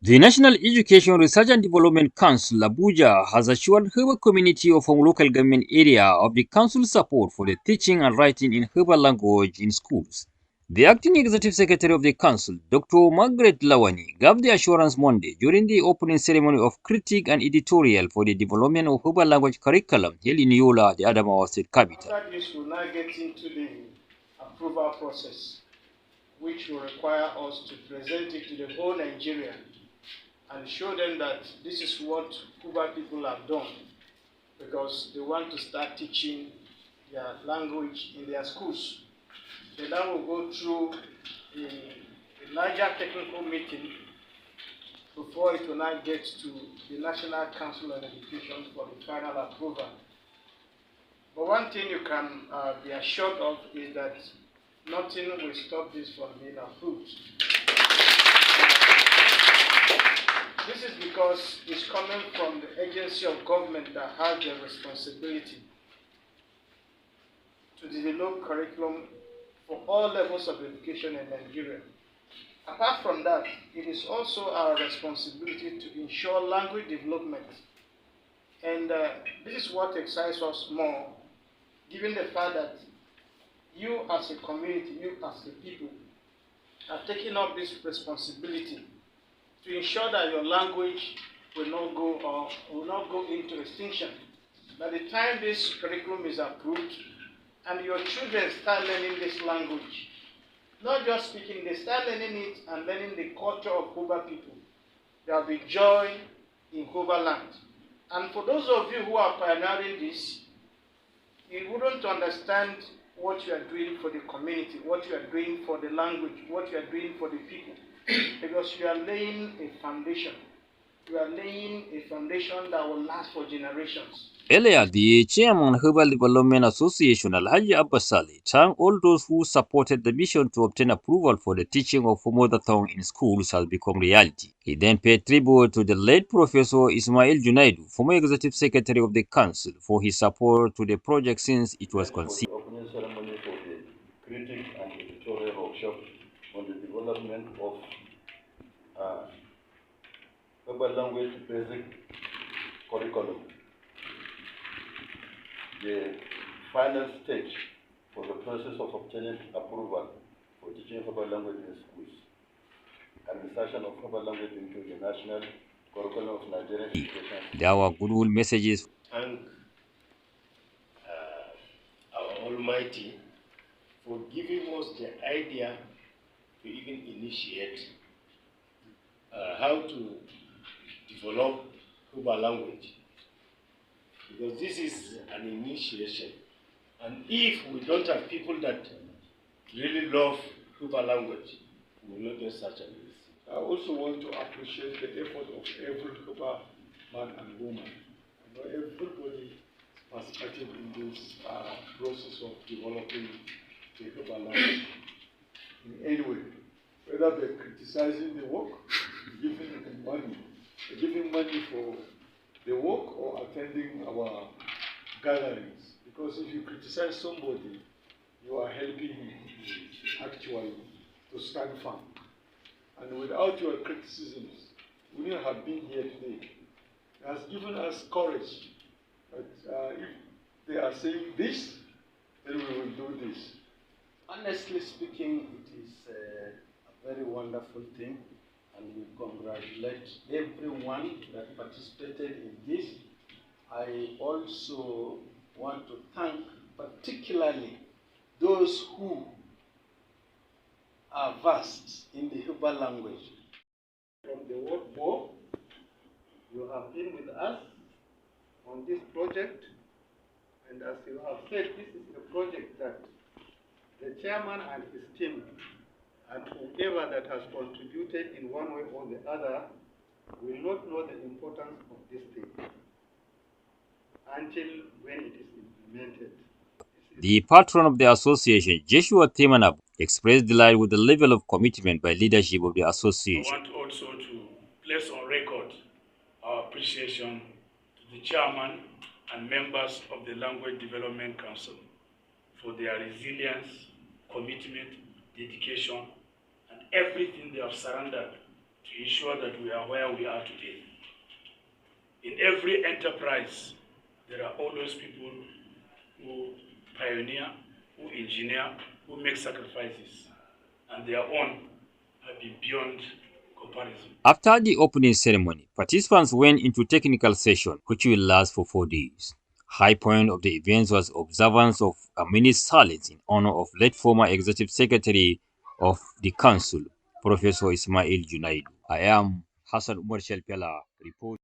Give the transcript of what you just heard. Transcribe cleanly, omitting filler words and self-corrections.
The National Education Research and Development Council, Abuja, has assured Heba community of a local government area of the council's support for the teaching and writing in Heba language in schools. The acting executive secretary of the council, Dr. Margaret Lawani, gave the assurance Monday during the opening ceremony of critique and editorial for the development of Heba language curriculum held in Yola, the Adamawa state capital. After this, we'll now get into the approval process, which will require us to present it to the whole Nigeria and show them that this is what Cuba people have done, because they want to start teaching their language in their schools. So that will go through a larger technical meeting before it will now get to the National Council on Education for the final approval. But one thing you can be assured of is that nothing will stop this from being approved. This is because it's coming from the agency of government that has the responsibility to develop curriculum for all levels of education in Nigeria. Apart from that, it is also our responsibility to ensure language development. And this is what excites us more, given the fact that you as a community, you as a people, are taking up this responsibility to ensure that your language will not go into extinction. By the time this curriculum is approved and your children start learning this language, not just speaking, they start learning it and learning the culture of Heba people. There will be joy in Heba land. And for those of you who are pioneering this, you wouldn't understand what you are doing for the community, what you are doing for the language, what you are doing for the people, because you are laying a foundation. You are laying a foundation that will last for generations. Earlier, the chairman of Herbal Development Association, Alhaji Abbas Saleh, thanked all those who supported the mission to obtain approval for the teaching of mother tongue in schools has become reality. He then paid tribute to the late Professor Ismail Junaidu, former executive secretary of the council, for his support to the project since it was conceived. For the opening ceremony for the critic and editorial workshop on the development of Heba language basic curriculum. The final stage for the process of obtaining approval for teaching Heba language in schools and insertion of Heba language into the national curriculum of Nigerian education. There were goodwill messages. Thank our Almighty for giving us the idea to even initiate how to develop Heba language, because this is an initiation, and if we don't have people that really love Heba language, we will not get such a list. I also want to appreciate the effort of every Heba man and woman. I know everybody participated in this process of developing the Heba language in any way, whether they're criticizing the work, giving money for the work, or attending our gatherings. Because if you criticize somebody, you are helping him actually to stand firm. And without your criticisms, we wouldn't have been here today. It has given us courage that if they are saying this, then we will do this. Honestly speaking, it is a very wonderful thing, and we congratulate everyone that participated in this. I also want to thank particularly those who are versed in the Heba language. From the World War, you have been with us on this project, and as you have said, this is a project that the chairman and his team and whoever that has contributed in one way or the other will not know the importance of this thing until when it is implemented. The patron of the association, Joshua Temanab, expressed delight with the level of commitment by leadership of the association. I want also to place on record our appreciation to the chairman and members of the Language Development Council for their resilience, commitment, dedication, and everything they have surrendered to ensure that we are where we are today. In every enterprise, there are always people who pioneer, who engineer, who make sacrifices, and their own have been beyond comparison. After the opening ceremony, participants went into technical session, which will last for 4 days. High point of the event was observance of a minute's silence in honor of late former executive secretary of the council, Professor Ismail Junaidu. I am Hassan Umar Shelpela, reporting.